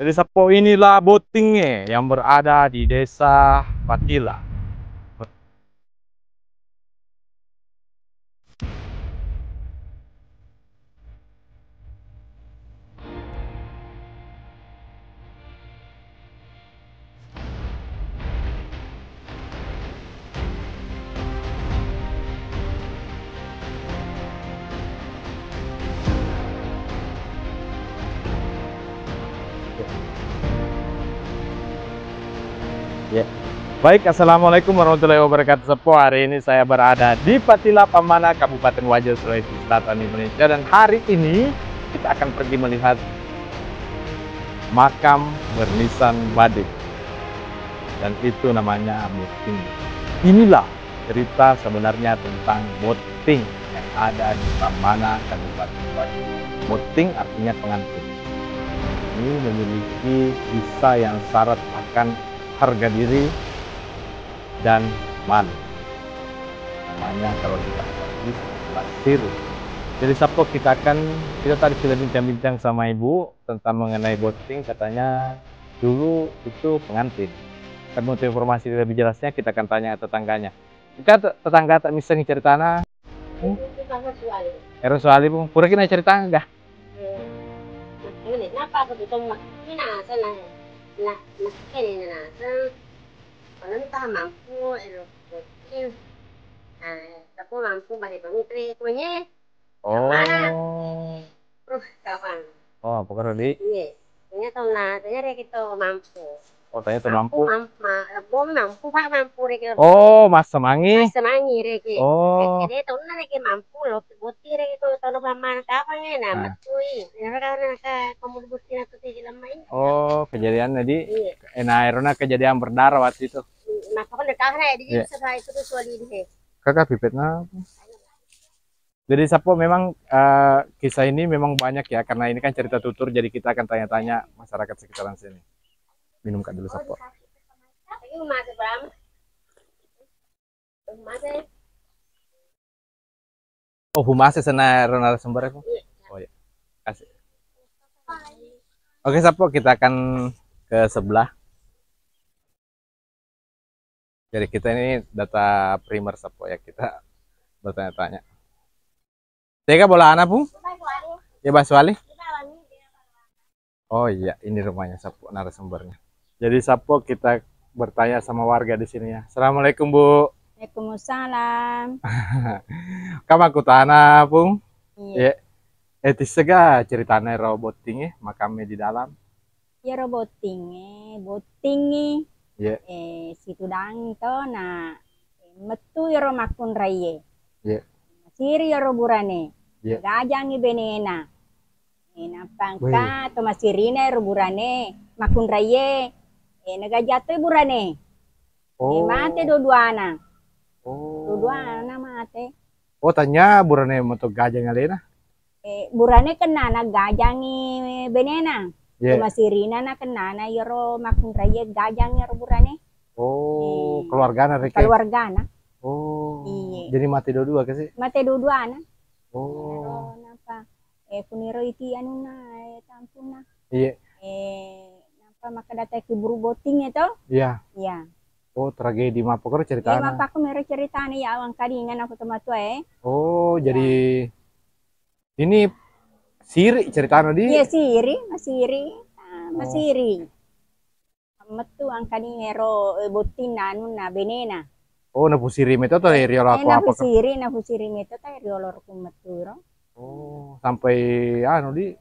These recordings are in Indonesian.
Jadi Sapo inilah botingnya yang berada di desa Patila. Ya. Baik, assalamualaikum warahmatullahi wabarakatuh. Sapo, hari ini saya berada di Patila Pamana, Kabupaten Wajo, Sulawesi Selatan, Indonesia. Dan hari ini kita akan pergi melihat makam bernisan badik. Dan itu namanya Boting. Inilah cerita sebenarnya tentang Boting yang ada di Pamana, Kabupaten Wajo. Boting artinya pengantin. Ini memiliki kisah yang syarat akan harga diri dan malu. Namanya kalau kita di Lasir. Jadi Sabtu kita tadi sudah bincang-bincang sama ibu tentang mengenai Boting. Katanya dulu itu pengantin. Kan untuk informasi lebih jelasnya kita akan tanya tetangganya. Kita tetangga tak bisa ceritana. Ero soali pun, pura kena cerita enggak? Kenapa aku tuh ini sana nah ini kalau entah mampu mungkin aku mampu bagi pemutri punya terus kapan Pokoknya di iya punya tahun ternyata kita mampu tanya tuh mampu mampu pak mampu rek Mas Semangi rek jadi tahun rek mampu loh putih rek itu tahun paman kapan ya nama tuh ya karena kamu putih atau tiga lama ini kejadian tadi airnya kejadian berdarah waktu itu nah kapan dekat ya di sesuai itu tuh soal ini kakak pipetnya. Jadi Sapo memang kisah ini memang banyak ya, karena ini kan cerita tutur, jadi kita akan tanya-tanya masyarakat sekitaran sini. Minum kak dulu Sapo. Humase sana narasumber aku. Oh ya, kasih. Oke Sapo, kita akan ke sebelah. Jadi kita ini data primer Sapo ya, kita bertanya-tanya. Tega bola anak pun? Ya Baswali. Oh iya, ini rumahnya Sapo narasumbernya. Jadi Sapo kita bertanya sama warga di sini ya. Assalamualaikum Bu. Waalaikumsalam. Kamu aku tanah Pung. Iya. Etis sega ceritanya Boting makamnya di dalam. Ya boting Iya. situ dang to na metu yoro makun raye. Iya. Masiri yoro burane. Iya. Gajangi benena. Pangka to masirina yoro burane makun raye. Nagajatoy burane. Mate dua-duana. Dua-duana mate. Tanya burane moto gajang alena. Burane kena gajangi benena. Yeah. Masirina na kenana yoro makun raye gajang yoro burane. Keluargana rek. Keluargana. Iya. Jadi mati dua-dua ke sih? Mati dua-duana. Napa? Kuniro iti anu na tampuna. Iya. Napa makadata ki buru Boting itu? Iya. Iya. Tragedi mapokor ceritanya. Mapa aku mero ceritanya ya awang kadingan aku tematu jadi ini Siri ceritanya di? Iya Masiri. Metu angkani hero Boting anu na benena. Napu Siri meto to riolo aku apa? Napu Siri meto ta riolo ku metu ro. Sampai anu di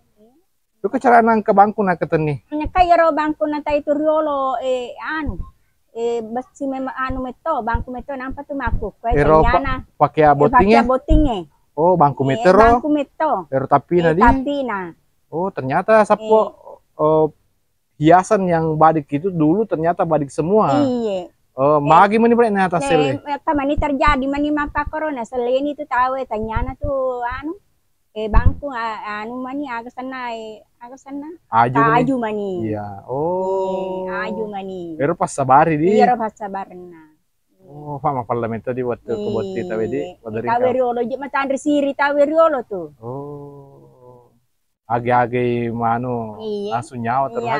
itu kecaraan ke bangku na keteni. Nya kayro bangku na ta itu riolo anu basi memang anu meto bangku meto nampak tuh makuk pakai botingnya bangku meto tapi na ternyata Sapo hiasan yang badik itu dulu ternyata badik semua magi mani bre na atas sele mani terjadi mani mapa corona selain itu tahu tanyana tuh anu bangku anu mani agak sana aju mani. Iya. Aju mani. Pero pas sabari di. Iya pas sabarna. Fama parlamento di waktu keboti tawe di. Tawe riolo je mata Andre Siri tawe riolo tuh. agi-agi manu Iya. langsung nyawa Iya, terusnya.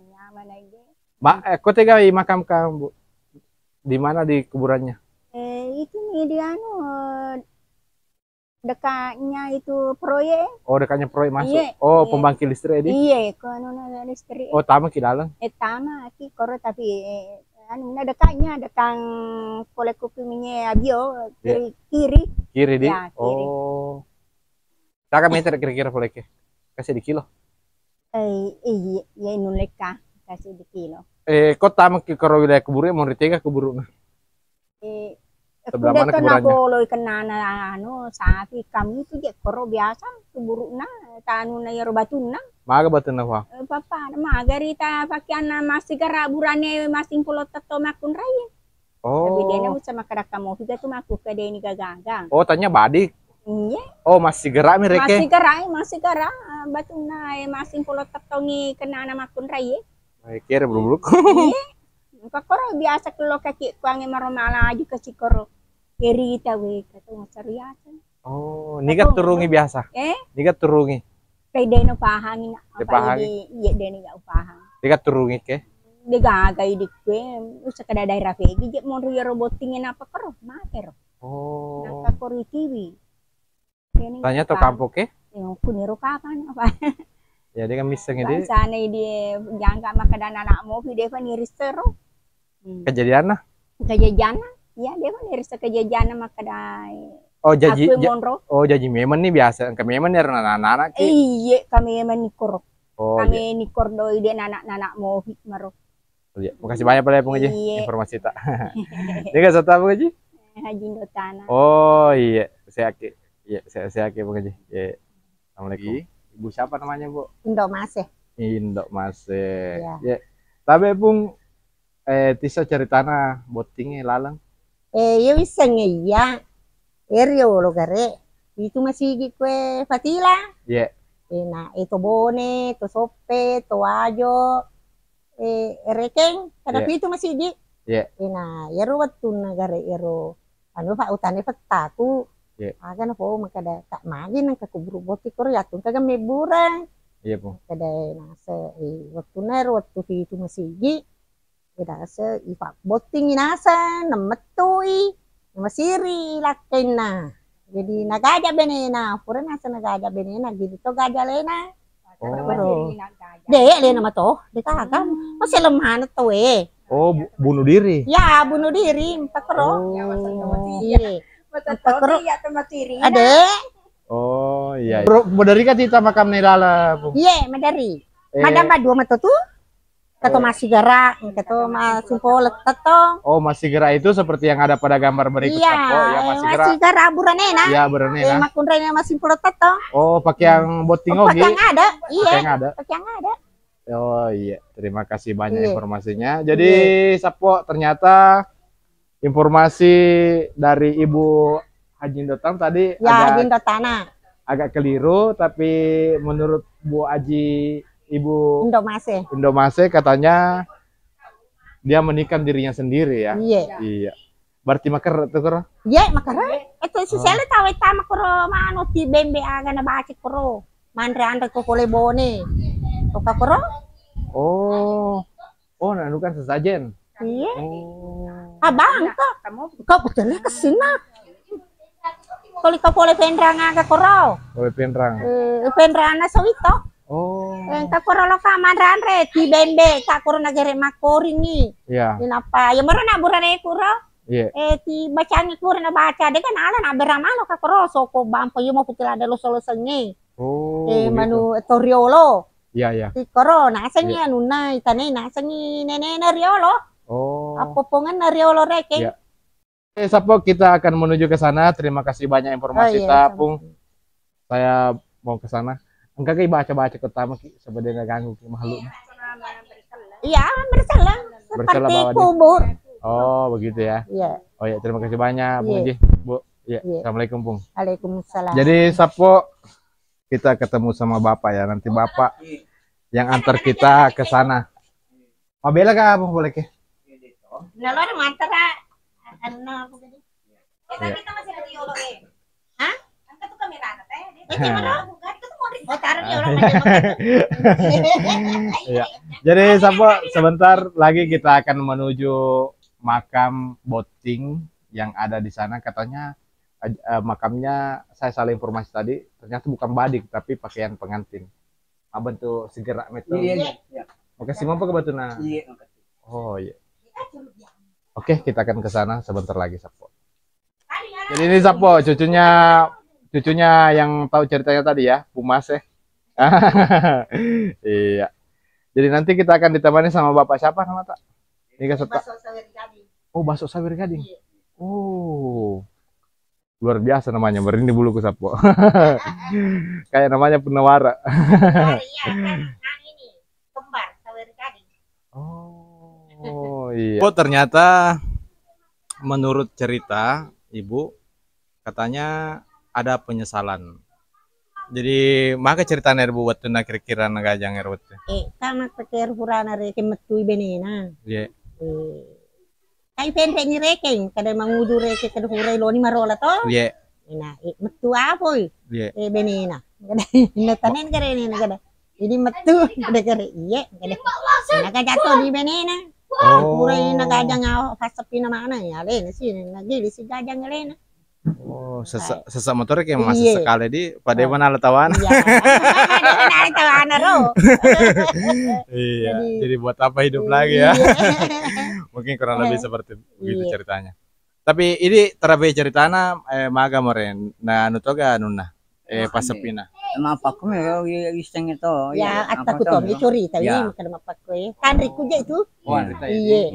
nyaman aja. Kau tega makam kamu di mana di kuburannya? Itu nih dia dekatnya itu proyek. Oh, dekatnya proyek masuk. Iya, Oh, iya. pembangkit listrik di. Iya, kono listrik. Oh, tamu ki dalam. Tama ki koro tapi anu dekatnya dekang kolek kupingnya abio kiri. Kiri di. Ya, kiri. Oh. Berapa meter kira-kira koleknya? Kasih di kilo. Iya, ya nuleka kasih di kilo. Kau tamu ki koro wilayah kuburnya mau ditega kubur. Sebelah mana kuburannya? Kalau kenana anu sapi kami itu je koro biasa kuburuna tanu na yaro batuna. Maga batuna wa. Papa magari ta pakian masih gara burane masing pulo tato makun raya. Oh. Tapi dia na sama kada kamu juga tuh maku ke deni gagagang. Oh, tanya badik. Iya. Oh, masih gerak mereka. Masih gara batuna masing pulo tato ngi kenana makun raya. Kira beruluk. Iya. Koro biasa kalau kaki kuangi maromala aja ke sikoro. Kiri kita we katong seriasa. Oh, nigat turungi biasa. Nigat turungi. Kay deno pahangin apa Pahangin. iya deno ga upahang. Nigat turungi ke. De gagay di kwe usa kada daerah pegi je mon riyo robotingin apa karo maker. Oh. Nakakori TV. Tanya to kampo ke? Yung kuniro kapan apa. Ya dia kan miseng ini. Sana di jangka makadan anak mo pide pa ni ristero. Kejadian lah. Kejadian. Ya, dia kan dari sekejadian makadai. Oh, janji memang nih biasa. Kami memang nih anak-anak. Iya, kami memang nikor. Oh, kami nikor doi dia anak-anak mau hikmaro. Oh, iya. Makasih banyak pada pengaji informasi tak. Dia kan satu pengaji? Haji Ndotana. Oh iya, saya aki. Iya, saya aki pengaji. Iya. Assalamualaikum. Ibu siapa namanya, Bu? Indo Mase. Indo Mase. Ya. Tapi Bung tisa ceritana botingnya lalang. Yo isang iya. Erio lo gare. Itu masih kue fatila. Iya. Nah, itu bone, itu sope, itu ajo. Rekeng, kada itu masih di. Iya. Nah, yero waktu nagare yero. Anu fa utane fatatu. Iya. Aga na po makada tak magi nang kakuburu boti ko yatun kaga may burang. Iya, Po. Kada nasa waktu na waktu itu masih di. Kada sa ifa boting inasa namatui. Masiri lakin na. Jadi nagaja benena, pura nasa nagaja benena, gitu to gaja lena. Oh. De, lena mato, de kagam. Masih lemah to Oh, bunuh diri. Ya, bunuh diri, pakro. Iya. Pakro ya tematiri. Ade. Oh, iya. Bro, dari kan kita makam nilala, Bu. Iya, madari. Madam dua mato tuh. Kato masih gerak, kato masih polet tato. Oh, masih gerak itu seperti yang ada pada gambar berikut. Iya, ya, masih gerak. Masih gerak buranena. Iya, buranena. Makunrenya masih polet tato. Oh, pakai yang boting Pakai yang ada. Iya. Pakai yang ada. Pakai yang ada. Oh iya, terima kasih banyak informasinya. Jadi Sapo ternyata informasi dari Ibu Haji Ndotana tadi Haji Ndotana agak keliru, tapi menurut Bu Haji Ibu Indomase katanya dia menikam dirinya sendiri ya. Iya. Berarti makar tuh koro? Iya, makar. Itu sisele tahu tama koro mano ti bembe aga na bacik koro. Mandre andre ko kole bone. Toka koro? Oh. Oh, nanu kan sesajen. Iya. Oh. Abang kau betul kesina. Kalau kau boleh pendrang aga koro. Boleh pendrang. Pendrang na sawito. Oh. Kakoro lo ka mandre ti bembe kakoro nagere makoringi. Iya. Kenapa? Ya mero na burane kuro. Iya. Ti bacanya kuro na baca de kan ala na beramalo kakoro soko bampo yo mo putila de lo solo sengi. Oh. Manu toriolo. Iya, iya. Ti koro na sengi anu na itane na sengi nene na riolo. Oh. Apopongan na riolo reke. Iya. Sapo kita akan menuju ke sana. Terima kasih banyak informasi Tapung. Saya mau ke sana. Enggak kayak baca-baca pertama sebenarnya ganggu makhluk. Iya, bersalah. Seperti kubur. Oh, begitu ya. Iya. Oh ya, terima kasih banyak Bu Haji. Bu. Iya. Assalamualaikum, Bung. Waalaikumsalam. Jadi Sapo kita ketemu sama Bapak ya. Nanti Bapak yang antar kita ke sana. Mabela kah, Bung, boleh ke? Lalu ada mantara. Ano begini? Kita masih ada dialog Hah? Angkat tuh kamera teh. Gimana? Bukan itu mau Oh, taruh dia orang lagi makan. Iya. Jadi Sapo, sebentar lagi kita akan menuju makam Boting yang ada di sana. Katanya makamnya, saya salah informasi tadi, ternyata bukan badik tapi pakaian pengantin. Abang tuh segera metu. Iya. Makasih mampu ke Batuna. Iya. Oh iya. Oke, kita akan ke sana sebentar lagi Sapo. Jadi ini Sapo, cucunya yang tahu ceritanya tadi ya, Pumas ya. Iya. Jadi nanti kita akan ditemani sama bapak siapa nama tak? Ini kan Bakso Sawer Gading. Oh, Bakso Sawer Gading. Iya. Oh. Luar biasa namanya, merinding buluku Sapo. Kayak namanya penawara. Iya kan ini kembar Sawer Gading. Oh, iya. Oh, ternyata menurut cerita Ibu katanya ada penyesalan. Jadi maka cerita nerbu waktu nak kira-kira nagajang erwat. Kama pakai hurana reke metui benena. Iya. Kai penre ni reke, kada mangudu reke kada hurai loni marola to. Iya. Ina metu apoy. Iya. Benena. Kada natanen kada ni kada. Jadi metu kada kada iya kada. Naga jatuh di benena. Hurai nagajang fasapi na mana ya le sih nagili si gajang lena. Oh, sesak motor kayak masih sekali di pada mana letawan. Iya. Mana letawan ro. Iya. Jadi buat apa hidup lagi ya? Mungkin kurang lebih seperti begitu ceritanya. Tapi ini terabe ceritana maga moren. Nah, nutoga nuna. Pasepina. Emang apa kau ya iseng itu? Ya, ataku tuh dicuri tapi makan apa kau ya? Kan rikuja itu. Iya.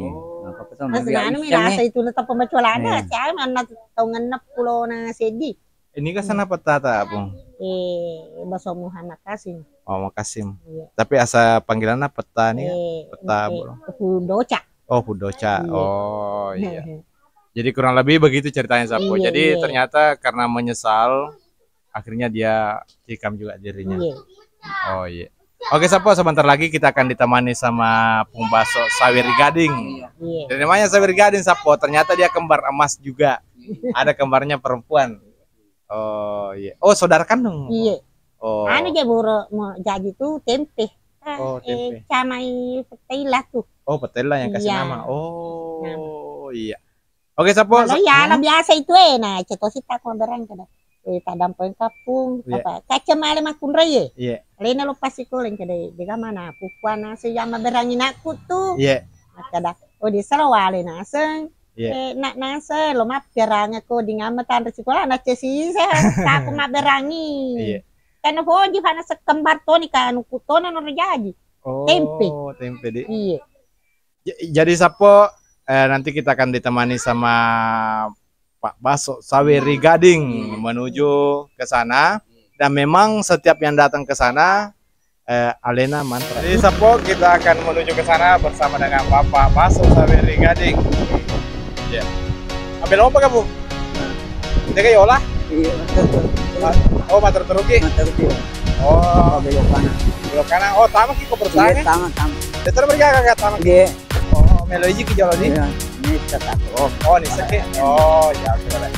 Sebenarnya rasa itu letak pembacolan ada. Saya mana tahu ngenep pulau na sedi. Ini kan sana petata, Bung. Baso Muhammad Kasim. Oh, Makasim. Tapi asa panggilannya peta nih. Peta, Hudoca. Oh, Hudoca. Oh, iya. Jadi kurang lebih begitu ceritanya Sapo. Jadi ternyata karena menyesal akhirnya dia tikam juga dirinya. Oh iya. Oke Sapo, sebentar lagi kita akan ditemani sama Pungbaso Sawer Gading. Dan namanya Sawer Gading Sapo, ternyata dia kembar emas juga. Ada kembarnya perempuan. Oh iya. Oh saudara kandung. Iya. Oh. Anu dia mau jadi tuh tempe. Oh tempe. Camai petela tuh. Oh petela yang kasih nama. Oh iya. Oke Sapo. Ya biasa itu nah cetosita konderan kada. Tadam poin kapung apa kaca malam akun raya. Iya. Lena lo pasti koleng kada dega mana pupuana sejama berangin aku tuh. Iya. Kada oh di Sarawale naseng. Nak nase lo map berang aku di ngamatan resikola na cesisa aku map berangi. Iya. Karena hoji fana sekembar toni kan kutona no jadi. Tempe. Oh, tempe deh. Iya. Jadi Sapo nanti kita akan ditemani sama Pak Bakso Sawer Gading menuju ke sana, dan memang setiap yang datang ke sana Alena mantra. Jadi Sapo kita akan menuju ke sana bersama dengan Bapak Bakso Sawer Gading. Ya. Ambil apa kamu? Tega yola? Iya. Oh, mater teruki. Oh, belok kanan. Belok kanan. Oh, tamak ki ko pertanya. Tamak. Betul berjaga ka tamak. Iya. Oh, meloji ki jalan di. Ini tetap. Oh, ini sakit. Oh, ya sudah.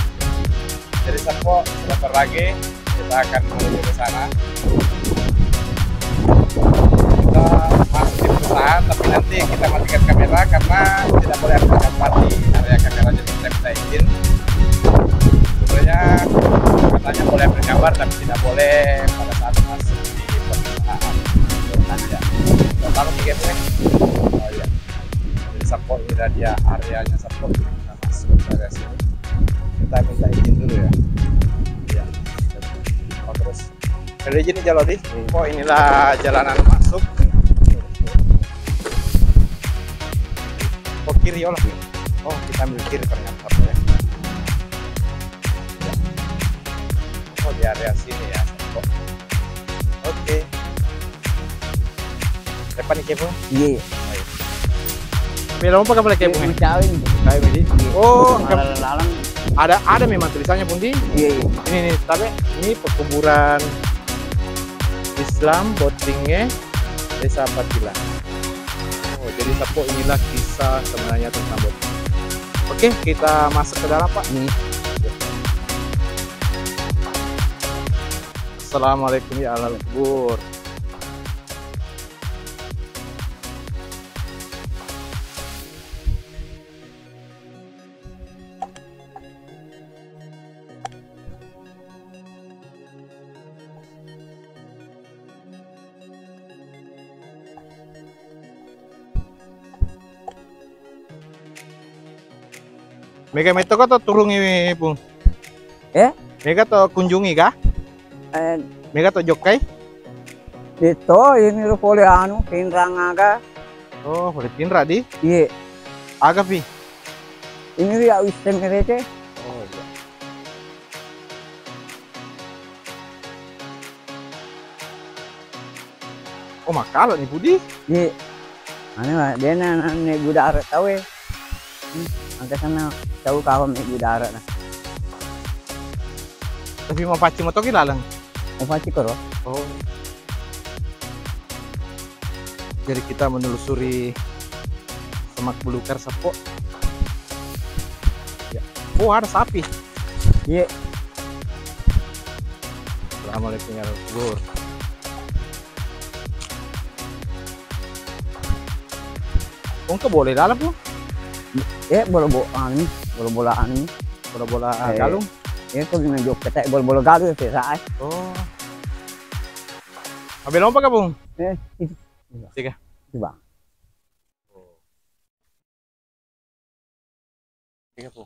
Jadi Sapo, sebentar lagi kita akan menuju ke sana. Kita masih di perusahaan, tapi nanti kita matikan kamera karena tidak boleh ada gambar di area kamera, jadi kita minta izin. Sebenarnya katanya boleh bergambar, tapi tidak boleh pada saat masuk di perusahaan. Ya. Kalau tiga gue. Oh iya. Jadi Sapo ini dia areanya Sapo, kita masuk ke area sini. Kita minta izin dulu ya. Iya. Oh terus. Ada izin nih Jalodi. Oh inilah jalanan masuk. Oh kiri olah. Oh kita ambil kiri ternyata ya. Oh di area sini ya. Sapo. Oke. Depan nih Kepo. Iya. Belum apa kamu Kepo? Kawin. Kayak begini. Oh, Lalang. ada memang tulisannya Pundi. Iya. Ini tapi ini pekuburan Islam Botingnya Desa Patila. Oh, jadi Sapo inilah kisah sebenarnya tentang Boting. Oke, kita masuk ke dalam Pak. Nih. Assalamualaikum ya ahlal kubur. Mega meto ka to turungi pung. Mega to kunjungi kah? Mega to jokai? Dito, ini lo pole anu, pinrang aga. Oh, boleh tinra di? Iya, Aga pi. ini dia wisdom mereka. Oh iya. Oh makalo nih Budi. Iya, anu dia nih budak arat tahu ya. Angkat sana tahu kawan nih budak arat nah. Tapi mau paci motor ki lalang. Apa sih koro? Oh. Jadi kita menelusuri semak belukar Sepo. Ya. Oh ada sapi. Iya, Assalamualaikum ya kubur. Kung boleh dalam bu? bola anu. Bola-bola Eh. galung. Itu gina jok ketek bola garu sih saat. Oh. Ambil lompat ka bung? Itu Tiga. coba. Tiga bung.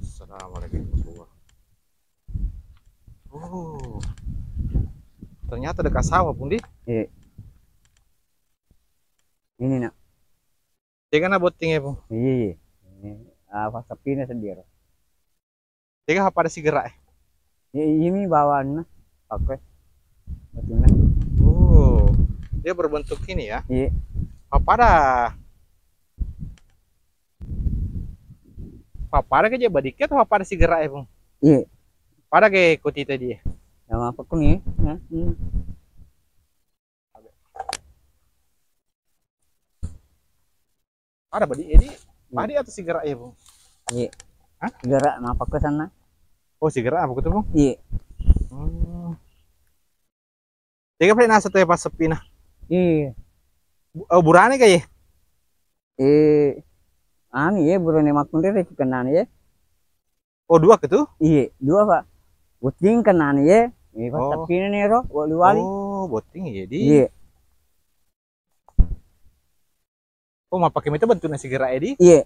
Assalamualaikum warahmatullahi. Oh. Ternyata dekat sawah pun di. Iya. Ini nak. Tiga na botingnya bung. Iya. Apa sapinya sendiri. Tiga apa ada si gerak? Ini bawaan nah. Pakai. Betul. Oh. Dia berbentuk ini ya. Iya. Papada ke dia badiknya atau papada si gerak ya bung? Iya. Pada ke kuti tadi. Yang apa kau nih? Ada badik jadi padi atau si gerak ya bung? Iya. Hah? Gerak apa ke sana? Oh si gerak apa gitu bung? Iya. Tiga pernah nasa tuh pas sepi nah. Iya. Oh burane kayak? Anu ya burane makun deh kenan ya. Oh dua gitu? Iya, dua pak. Buting kenan ya. Ini pas Oh. sapinya nih ro, wali. Oh boting jadi. Iya. Oh mau pakai itu bentuk nasi gerak edi? Iya.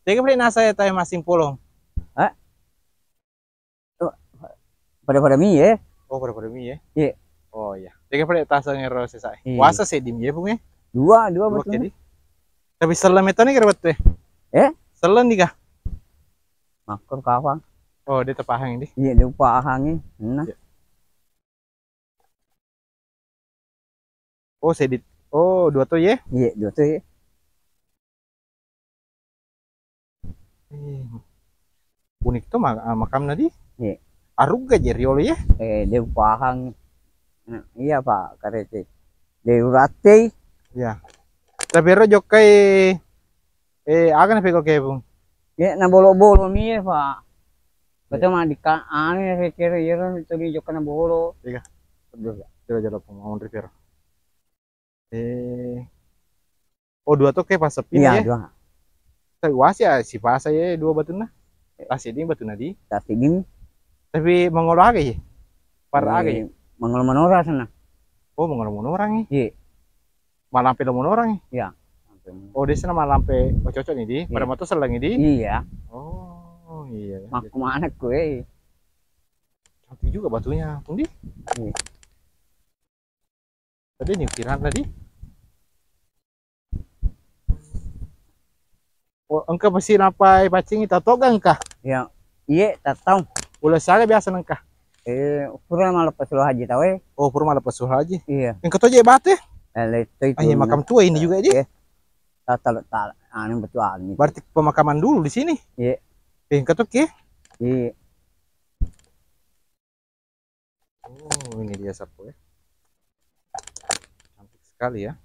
Tiga pernah nasa ya tayo masing polong. Pada mie ya. Oh pada mie ya? Iya. Oh iya. Tiga pernah tasang ngero sesai. Iya. Puasa sedim ya bung ya? Dua Dua betul. jadi. Tapi selam itu nih kira betul. Selam nih kah? Makor kawan. Oh dia terpahang ini. Iya, dia pahangnya. Nah. Iya. Oh sedit. Oh dua tuh ya? Iya, dua tuh ya. Unik tuh makam nadi. Iya. Aruga jeriolo ya? Dia pahang. Nah, iya pak, karete. Dia urate. Ya. Tapi rojok kay akan apa kay bung? Ya, na bolo-bolo mie pak. Betul mah di anu ya saya kira ya itu di jok na bolo. Iya. Betul. Coba jalan pembangun repair. Oh dua tuh kayak pas sepi Iya, ya? dua. Tapi was ya si pas ya dua batu nah. Tas ini batu nadi. Tapi gini. Tapi mengolah aja ya? Para aja ya? Mangol manora sana. Oh mengolah orang ya? Iya. Malampe lo orang ya? Iya. Oh di sana malampe cocok nih di. Pada motor selang ini. Iya. Oh iya. Mak mana kue. Cantik juga batunya, Pundi. Iya. Tadi nih ukiran tadi. Oh, engkau pasti napai pacing itu toga engkah? Ya. Iya, tatau. Ulah saya biasa engkah. Pura malah pas lo haji tahu ya. Oh, purma lepas suha aja. Iya. Engkau tuh aja bate. Itu Ah, iya, makam tua ini juga aja. Tatal anu betul anu. Berarti pemakaman dulu di sini. Iya. Engkau tuh ke? Iya. Oh, ini dia sapu ya. Cantik sekali ya.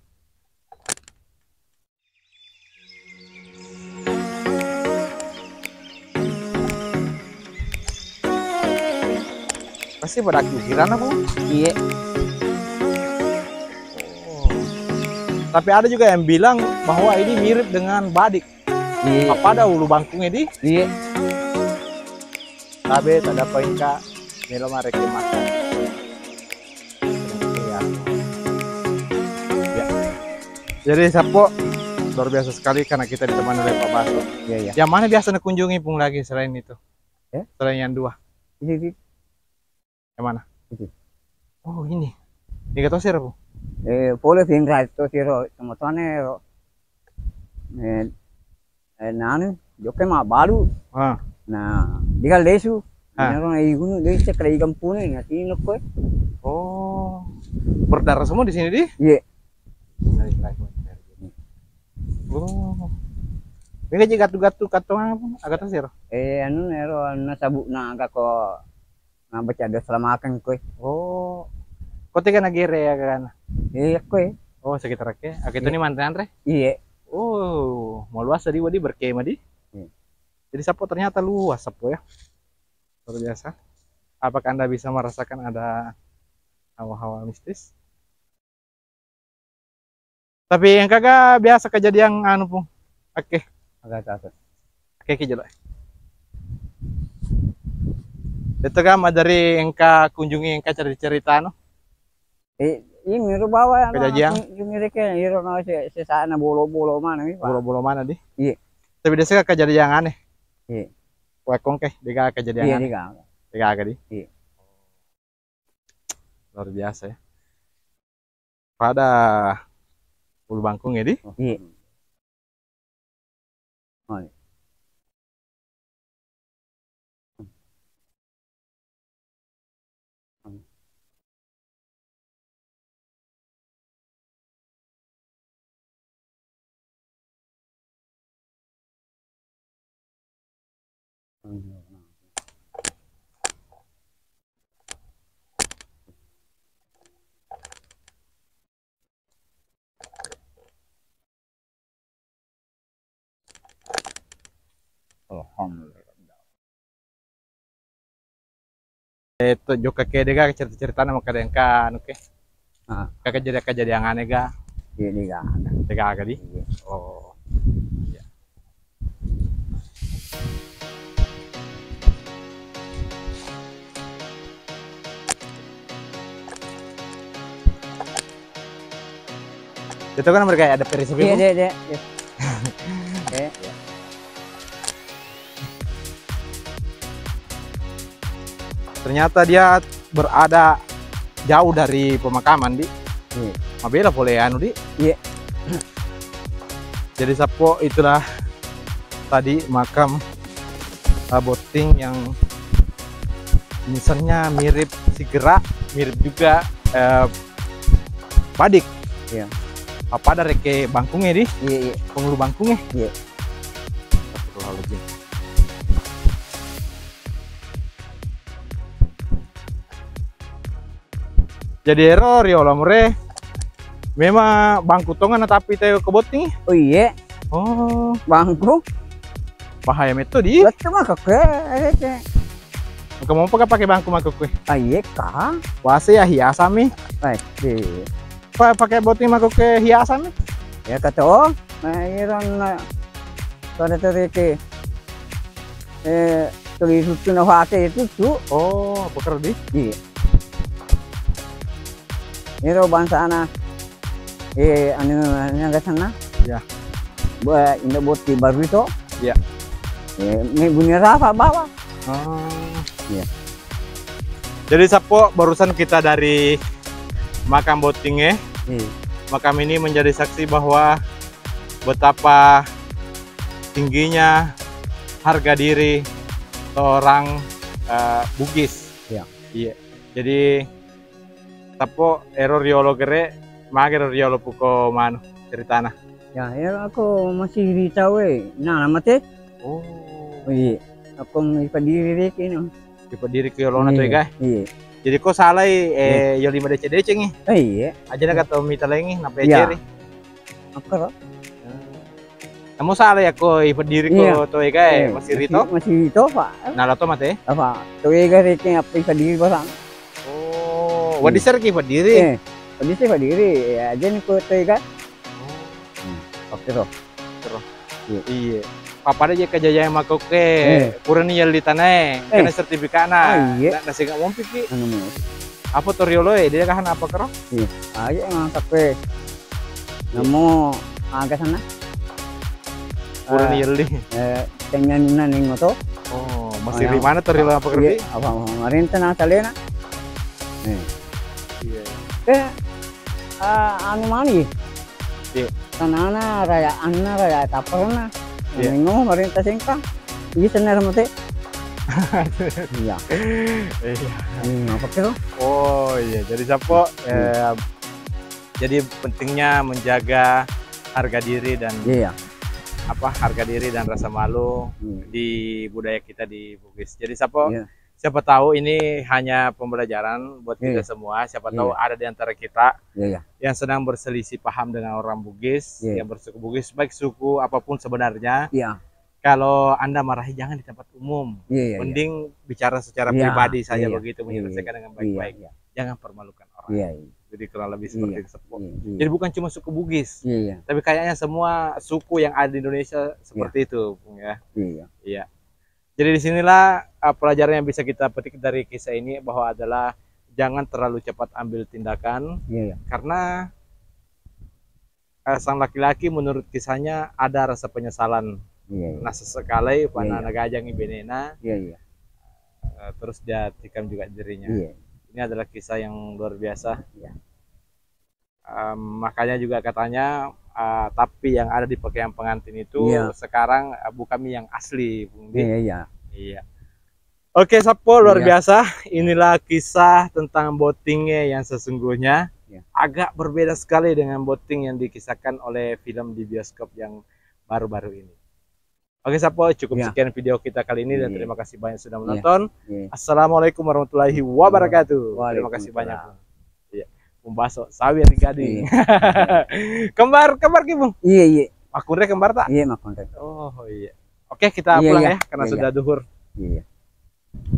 pasti pada ukiran apa? Iya. Oh. Tapi ada juga yang bilang bahwa ini mirip dengan badik. Iya. Apa ada ulu bangkungnya di? Iya. Tabe tak dapat ingka nila mareke makan. Ya. Jadi Sapo luar biasa sekali karena kita ditemani oleh Pak Baso. Iya, iya. Yang mana biasa kunjungi Pung lagi selain itu? Ya? Selain yang dua. Ini. Yang mana? Itu. Oh ini. Ini kata sih Pung. Pole fingra itu siro teman-teman ro. Nanu joke mah baru. Ah. Nah, dia lesu. Ah. Orang igun dia cek lagi kampung ini ngasih nukoi. Oh. Berdarah semua di sini di? Iya. Oh. Ini jika gatu-gatu katong apa? Agak tasir. Anu nero nasabu na agak ko na baca do selamakan koi. Oh. Kote kan agere ya kan? Iya koi. Oh, sekitar ke. Aku itu nih mantan re. Iya. Oh, mau luas tadi wadi berkemah di. Jadi Sapo ternyata luas Sapo ya. Luar biasa. Apakah Anda bisa merasakan ada hawa-hawa mistis? Tapi yang kagak biasa kejadian anu Pung. Oke. Agak takut. Oke jelas. Itu kan dari engka kunjungi engka cerita no. Ini miru bawa Kejadian. Ini mereka miru no sesana bolo-bolo mana nih Pak. Bolo-bolo mana di? Iya. Tapi biasanya kejadian yang aneh. Iya. Wekong keh, dia kejadian Iya aneh. nih. Dia agak di. Iya. Luar biasa ya. Pada ulu bangkung ya di. Iya. Oh. Alhamdulillah. Itu juga kayak dia cerita-cerita nama kadang kan, oke. Ah. Kejadian aneh ga? Iya nih kan. Tiga agak di. Iya. Oh. Ya. Itu kan mereka ada peristiwa. Iya. Ternyata dia berada jauh dari pemakaman di. Iya. Mabela boleh anu di. Iya. Jadi Sapo itulah tadi makam Boting yang misalnya mirip Sigera, mirip juga Badik. Iya. Apa ada reke bangkungnya di? Iya. Penghulu bangkungnya. Iya. Astagfirullahaladzim. Jadi error ya lah mure. Memang bangku tongan tapi teo ke Boting. Oh iya. Oh, Bangku. bahaya metode di. Betul mah kakek. Kamu mau pakai bangku mah kue? Iya kah? Wase ya hiasan nih. Baik. Pakai Boting mah kue hiasan nih. Ya kata oh, iron na pada terike. Tulis itu na hake itu tu. Oh, poker di. Iya. Iro bangsa ana. Anu yang ke sana. Ya. Buat indah buat di baru itu. Ya. Ini bunyi Rafa bawa. Oh. Iya. Jadi Sapo barusan kita dari makam Boting ya. Iya. Makam ini menjadi saksi bahwa betapa tingginya harga diri seorang Bugis. Iya. Iya. Jadi Sapo error riolo gere, mager riolo puko mano ceritana. Ya, aku masih di cawe. Nah, nama teh. Oh. Iya. Aku mau diri ini. Tipe diri ke yolona tuh guys. Iya. Jadi kok salah yo 5 DC nih. Iya. Aja na kata mita lengi na Iya. peceri. Aku Kamu salah ya ko ipediri ko to guys, masih rito. Masih rito, Pak. Nala to mate. Apa? Tuh ya gari apa diri barang. Wadi serki diri. Kondisi diri ya aja nih kutu kan. Oke toh. Iya. Papada aja kejayaan makoke. Kurang yel di tanah. Kena sertifikatna. Iya. Nasi nggak mau pikir. Anu Apa toriolo dia kahan apa kero? iya. Aja emang sampai nemu agak sana. Kurang yel di. Tenganan ning moto. Oh, masih di mana toriolo apa kero? Apa marinta na talena. Iya. Anu mani. Iya. Tanana raya taparna. Iya. Ngomong marinta singka. Iya senar mote. Iya. Iya. Apa kira? Oh iya, jadi Sapo, jadi pentingnya menjaga harga diri dan Iya. harga diri dan rasa malu di budaya kita di Bugis. Jadi Sapo, Iya. siapa tahu ini hanya pembelajaran buat kita semua. Siapa tahu ada di antara kita Iya. yang sedang berselisih paham dengan orang Bugis, Iya. yang bersuku Bugis, baik suku apapun sebenarnya. Iya. Kalau Anda marahi jangan di tempat umum. Iya. Mending bicara secara Iya, pribadi saja iya, begitu, iya, menyelesaikan dengan baik-baik. Iya. Jangan permalukan orang. Iya. Jadi kurang lebih seperti Iya. itu Sepo. Iya. Jadi bukan cuma suku Bugis, Iya. tapi kayaknya semua suku yang ada di Indonesia seperti itu, Bung, ya. Iya. Iya. Jadi disinilah pelajaran yang bisa kita petik dari kisah ini, bahwa adalah jangan terlalu cepat ambil tindakan, Iya. karena sang laki-laki menurut kisahnya ada rasa penyesalan. Iya. Nah sesekali pada Iya. nagajang ibenena, Iya. terus dia tikam juga dirinya. Iya. Ini adalah kisah yang luar biasa. Iya. Makanya juga katanya tapi yang ada di pakaian pengantin itu Iya. sekarang bukan yang asli, Bung Di. Iya. Iya. Oke Sapo, luar Iya. biasa. Inilah kisah tentang boatingnya yang sesungguhnya. Iya. Agak berbeda sekali dengan boating yang dikisahkan oleh film di bioskop yang baru-baru ini. Oke Sapo, cukup Iya. sekian video kita kali ini dan Iya. terima kasih banyak sudah menonton. Iya. Assalamualaikum warahmatullahi wabarakatuh. Terima kasih banyak. Bung. Iya. Pembaso sawir gading. kembar ki Bung. Iya. Iya. Akunnya kembar tak? Iya makontek. Oh iya. Oke kita Iya, pulang iya. ya karena Iya, sudah duhur. Iya.